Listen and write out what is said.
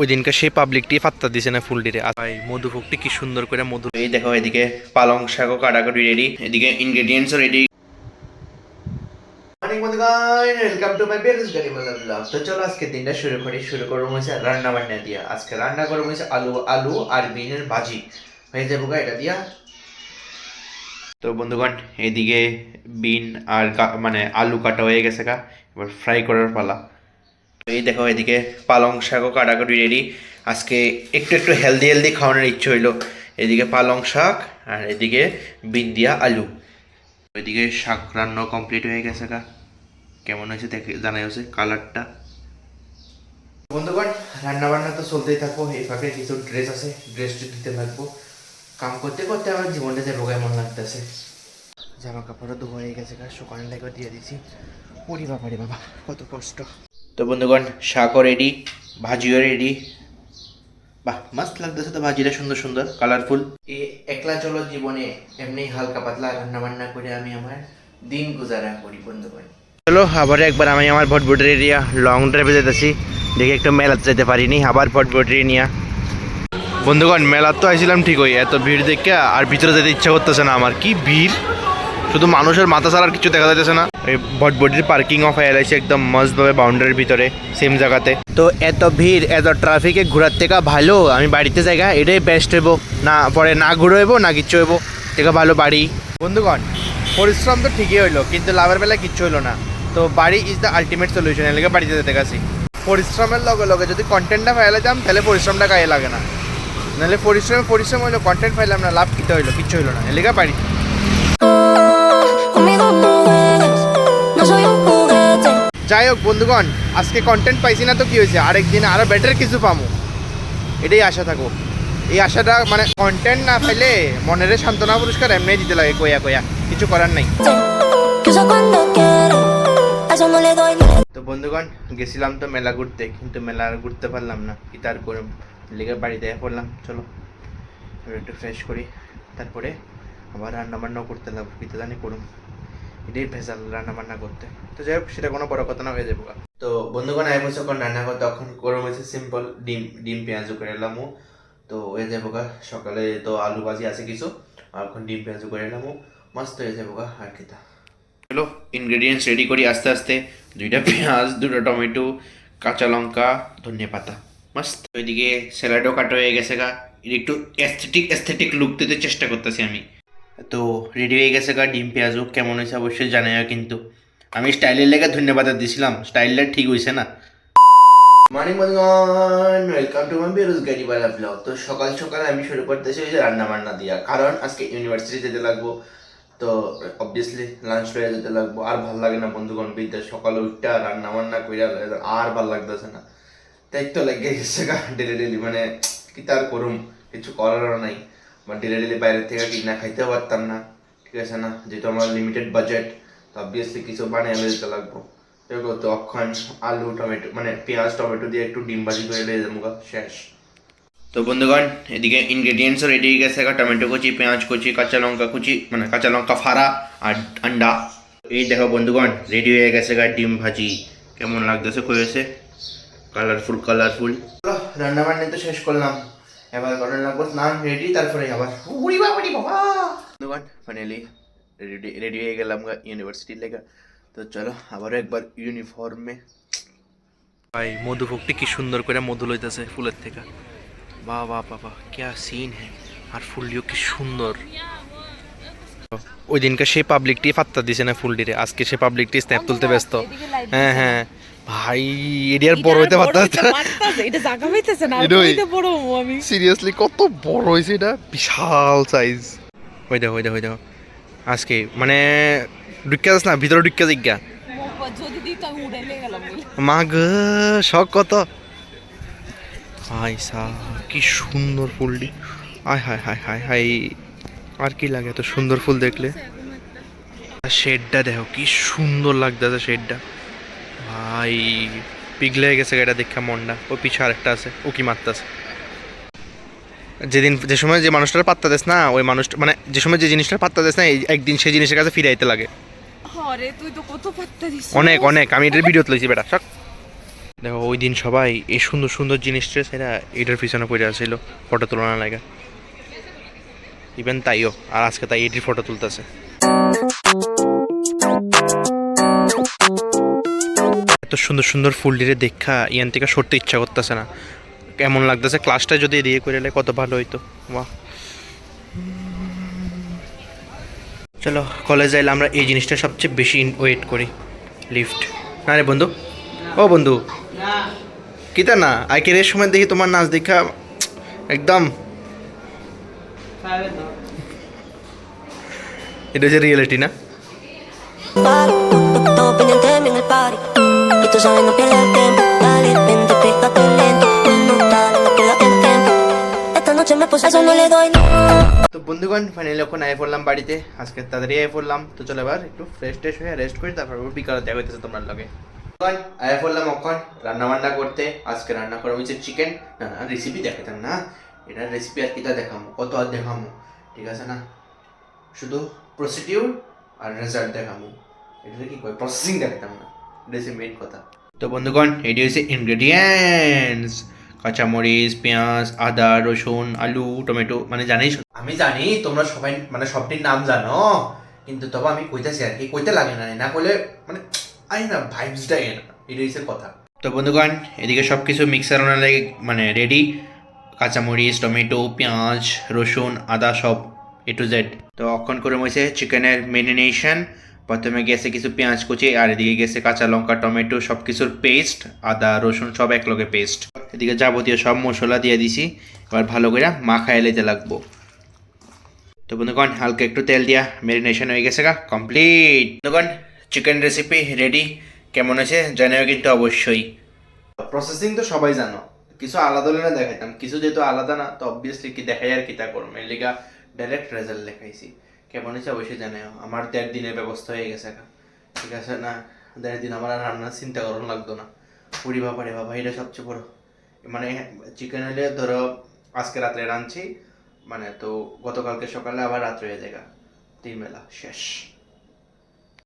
ওই দিনকে সেই পাবলিকটি পাত্তা দিছে না ফুলটিরে। ভাই মধুভোগটি কি সুন্দর করে মধু, এই দেখো এদিকে পালং শাকও কাটাকুটি রেডি, এদিকে ইনগ্রেডিয়েন্টসও রেডি। মর্নিং বন্ধুগণ, welcome to my best Gariwala blog. তো চলো আজকে দিনটা শুরু করবো হয়েছে রান্না বান্না দিয়া। আজকে রান্না করবো হয়েছে আলু আর বিনের ভাজি হয়ে যাবো এটা দিয়া। তো বন্ধুগণ এদিকে বিন আর মানে আলু কাটা হয়ে গেছে গা, এবার ফ্রাই করার পালা। এই দেখো এদিকে পালং শাকও কাটাকুটি রেডি। আজকে একটু হেলদি খাওয়ানোর ইচ্ছে হইলো। এদিকে পালং শাক আর এদিকে বিন দিয়া আলু। এদিকে শাক রান্না কমপ্লিট হয়ে গেছে গা, কেমন হয়েছে দেখে জানাই হচ্ছে কালারটা। বন্ধুগণ রান্না বান্না তো চলতেই থাকবো, এই ফাঁকে কিছু ড্রেস আছে, ড্রেসটি দিতে থাকবো। কাম করতে করতে আমার জীবনটা যে রোগা এমন লাগতেছে। জামা কাপড়ও ধোয়া হয়ে গেছে গা, শুকানোর লেগে দিয়ে দিছি। ওরে বাবা রে বাবা কত কষ্ট। তো বন্ধুগণ শাকও রেডি, ভাজিও রেডি। বাহ মস্ত লাগতেছে তো, ভাজিটা সুন্দর সুন্দর কালারফুল। এই একলা চলো জীবনে এমনি হালকা পাতলা রান্না বান্না করে আমি আমার দিন গুজারা করি বন্ধুগণ। চলো আবার একবার আমি আমার ভটভটির এরিয়া লং ড্রাইভে যেতেছি, দেখি একটু মেলাতে যেতে পারিনি, আবার ভটভটির নিয়ে। বন্ধুগণ মেলার তো আইছিলাম ঠিকই, এত ভিড় দেখে আর ভিতরে যেতে ইচ্ছা করতেছে না আমার। কি ভিড়, শুধু মানুষের মাথা ছাড়া আর কিছু দেখা যাচ্ছে না। এই ভটভটির পার্কিং অফ হয়ে গেছে একদম মস্তভাবে বাউন্ডারির ভিতরে সেম জায়গাতে। তো এত ভিড় এত ট্রাফিকে ঘোরার থেকে ভালো আমি বাড়িতে জায়গা, এটাই বেস্ট হইব। না পরে না ঘুরে হইব না কিচ্ছু হইব, থেকে ভালো বাড়ি। বন্ধুগণ পরিশ্রম তো ঠিকই হইলো, কিন্তু লাভের বেলায় কিচ্ছু হইলো না। তো বাড়ি ইজ দ্য আলটিমেট সলিউশন, এর বাড়িতে যেতে গেছি। পরিশ্রমের লগে লগে যদি কন্টেন্টটা ফাইলে যাম তাহলে পরিশ্রমটা গায়ে লাগে না, নাহলে পরিশ্রম হইলো, কন্টেন্ট ফাইলাম না, লাভ কিতে হইলো, কিচ্ছু হইলো না, এর বাড়ি। যাই হোক বন্ধুগণ আজকে কন্টেন্ট পাইছি না তো কি হয়েছে, আরেকদিন আরো বেটার কিছু পামো, এটাই আশা থাকো। এই আশাটা মানে কন্টেন্ট না পাইলে মনের সান্ত্বনা পুরস্কার এমনি দিতে লাগে, কয়া কিছু করার নাই। তো বন্ধুগণ গেছিলাম তো মেলা ঘুরতে, কিন্তু মেলা আর ঘুরতে পারলাম না, কি তার করে লেগে বাড়িতে পড়লাম। চলো একটু ফ্রেশ করি, তারপরে আবার রান্না বান্নাও করতে লাগবো, কিতে জানি করুন, এটাই ভেজাল রান্না বান্না করতে। তো যাই হোক সেটা কোনো বড় কথা না, হয়ে যাবো। তো বন্ধুগণ আই বছর রান্না করতে তখন গরম হয়েছে সিম্পল ডিম পেঁয়াজ করে এলাম। তো হয়ে যাবো গা, সকালে তো আলু ভাজি আছে কিছু, আর এখন ডিম পেঁয়াজ করে এলাম, মস্ত হয়ে যাবো গা। আর কি তা চলো ইনগ্রেডিয়েন্টস রেডি করি আস্তে আস্তে। 2টা পেঁয়াজ, 2টা টমেটো, কাঁচা লঙ্কা, ধনিয়া পাতা, মস্ত। ওইদিকে স্যালাডও কাটা হয়ে গেছে গা, একটু এস্থেটিক লুক দিতে চেষ্টা করতেছি আমি। তো রেডি হয়ে গেছে গা ডিম পেঁয়াজও, কেমন হয়েছে অবশ্যই জানাই। কিন্তু আমি স্টাইলের লেগে ধন্যবাদ দিয়েছিলাম, স্টাইলটা ঠিক হয়েছে না। মর্নিং বন্ধুগণ, ওয়েলকাম টু মাই বেরোজগাড়িওয়ালা ব্লগ। তো সকাল সকাল আমি শুরু করতেছি ওই যে রান্না বান্না দিয়া, কারণ আজকে ইউনিভার্সিটি যেতে লাগবো। তো অবভিয়াসলি লাঞ্চ লয়ে যেতে লাগবো। আর ভাল লাগে না বন্ধুগণ, বিদ্যা সকালে উঠটা রান্না বান্না কইরা আর ভাল লাগতেছে না। তাই তো লেগে গেছে গা ডেলি মানে কি তার করুম, কিছু করারও নাই। বা ডেলি বাইরের থেকে কিনা খাইতেও পারতাম না, ঠিক আছে না, যেহেতু আমার লিমিটেড বাজেট। তো অবভিয়াসলি কিছু বানিয়ে যেতে লাগবো। তখন আলু টমেটো মানে পেঁয়াজ টমেটো দিয়ে একটু ডিম ভাজি করে লেগে যাবো শেষ। তো বন্ধুগণ এদিকে ইনগ্রেডিয়েন্টসও রেডি হয়ে গেছে, টমেটো কুচি, পেঁয়াজ কুচি, কাঁচা লঙ্কা কুচি মানে কাঁচা লঙ্কা ফাড়া আর আন্ডা। এই দেখো বন্ধুগণ রেডি হয়ে গেছে ডিম ভাজি, কেমন লাগতেছে কয়েছে, কালারফুল। রান্না বান্না তো শেষ করলাম, এবার করার লাগবো স্নান রেডি, তারপরে আবার বাবা বন্ধুগণ ফাইনালি রেডি হয়ে গেলাম ইউনিভার্সিটির লেগে। তো চলো আবারও একবার ইউনিফর্মে। ভাই মধুভোগটি কি সুন্দর করে মধু লইতেছে ফুলের থেকে, বাবা বাবা क्या सीन है। আর ফুলটিও কি সুন্দর। ওই দিনকে সেই পাবলিকটি পাত্তা দিছে না ফুলটিরে, আজকে সে পাবলিকটি স্ন্যাপ তুলতে ব্যস্ত। হ্যাঁ ভাই এরিয়ার বড় হইতে পারতাছে, এটা জায়গা হইতেছে না, এটা বড় আমি সিরিয়াসলি কত বড় হইছে এটা, বিশাল সাইজ। ওই দেখো আজকে মানে ঢুকে যাস না ভিতরে, ঢুকে জিজ্ঞা যদি দিত আমি উড়াইলে গেলাম মা গো শখ কত। হাই সা কি সুন্দর ফুলটি, আয় হাই আর কি লাগে এত সুন্দর ফুল দেখলে। শেডটা দেখো কি সুন্দর লাগতেছে শেডটা, ভাই পিঘলে গেছে এটা দেখা মনটা। ও পিছু আরেকটা আছে, ও কি মারতেছে। যে সময় যে মানুষটার পাত্তা দেস না, ওই মানুষটা মানে যে সময় যে জিনিসটার পাত্তা দেস না, একদিন সেই জিনিসের কাছে ফিরে আইতে লাগে। আরে তুই তো কত পাত্তা দিছিস, অনেক আমি এটার ভিডিও তুলেছি বেটা। শক দেখো ওই দিন সবাই এই সুন্দর সুন্দর জিনিসটা সেটা এটার পিছনে পড়ে আসছিল ফটো তোলানো লাগে, ইভেন তাইও, আর আজকে তাই এটির ফটো তুলতেছে। এত সুন্দর সুন্দর ফুলটিরে দেখা ইয়ান থেকে সরতে ইচ্ছা করতেছে না, কেমন লাগতেছে। ক্লাসটা যদি এদিকে করে এলে কত ভালো হইতো। বাহ, চলো কলেজে এলে আমরা এই জিনিসটা সবচেয়ে বেশি ওয়েট করি, লিফট। না রে বন্ধু, ও বন্ধু, কিতা না আইকের এর সময় দেখি তোমার নাচ দেখা একদম, এটা হচ্ছে রিয়েলিটি না? Todo pendiente de mí en el party. Y tú sabes, no pierdas el tiempo. Dale, vente, pégate lento. Dale, no pierdas el tiempo. Esta noche me puse, eso no le doy. তো বন্ধুগণ finally এখন আয় পড়লাম বাড়িতে, আজকে তাড়াতাড়ি আয় পড়লাম। তো চলো এবার একটু ফ্রেশ ট্রেশ হয়ে রেস্ট করি, তারপর বিকালে দেখা হইতেছে তোমার লগে। আয় পড়লাম এখন রান্না বান্না করতে। আজকে রান্না করা হয়েছে চিকেন। না না রেসিপি দেখাতাম না, এটার রেসিপি আর কিটা দেখামো, কত আর দেখামো, ঠিক আছে না? শুধু প্রসিডিউর আর রেজাল্ট দেখামো, এটা কি কয় প্রসেসিং দেখাতাম না, এটা হচ্ছে মেইন কথা। তো বন্ধুগণ এটি হচ্ছে ইনগ্রেডিয়েন্টস, কাঁচামরিচ, পেঁয়াজ, আদা, রসুন, আলু, টমেটো। মানে জানিস, আমি জানি তোমরা সবাই মানে সবটির নাম জানো, কিন্তু তবে আমি কইতাছি আর কি, কইতে লাগে না, না করলে মানে আই না ভাইবসটা এ না, এটা হচ্ছে কথা। তো বন্ধুগণ এদিকে সব কিছু মিক্সার লাগে মানে রেডি, কাঁচামরিচ, টমেটো, পেঁয়াজ, রসুন, আদা সব এ টু জেড। তো অক্ষণ করে মধ্যে চিকেনের মেরিনেশন, প্রথমে গেছে কিছু পেঁয়াজ কুচি, আর এদিকে গেছে কাঁচা লঙ্কা, টমেটো, সব কিছুর পেস্ট, আদা রসুন সব একলগে পেস্ট। এদিকে যাবতীয় সব মশলা দিয়ে দিছি, এবার ভালো করে মাখায় লেতে লাগবো। তো বন্ধুগণ হালকা একটু তেল দিয়া মেরিনেশন হয়ে গেছে গা কমপ্লিট। বন্ধুগণ চিকেন রেসিপি রেডি, কেমন আছে জানিও কিন্তু অবশ্যই। প্রসেসিং তো সবাই জানো, কিছু আলাদা হলে না দেখাইতাম, কিছু যেহেতু আলাদা না তো অবভিয়াসলি কি দেখাই আর কিতা করবো, এর লিগা ডাইরেক্ট রেজাল্ট দেখাইছি। কেমন হয়েছে অবশ্যই জানাও। আমার 1.5 দিনের ব্যবস্থা হয়ে গেছে এখন, ঠিক আছে না? 1.5 দিন আমার আর রান্নার চিন্তা করানো লাগতো না। পুরি বাবা রে বাবা, এটা সবচেয়ে বড় মানে চিকেন হলে ধরো আজকে রাত্রে রাঁধছি, মানে তো গতকালকে সকালে আবার রাত্রে হয়ে যায়, 3 বেলা শেষ।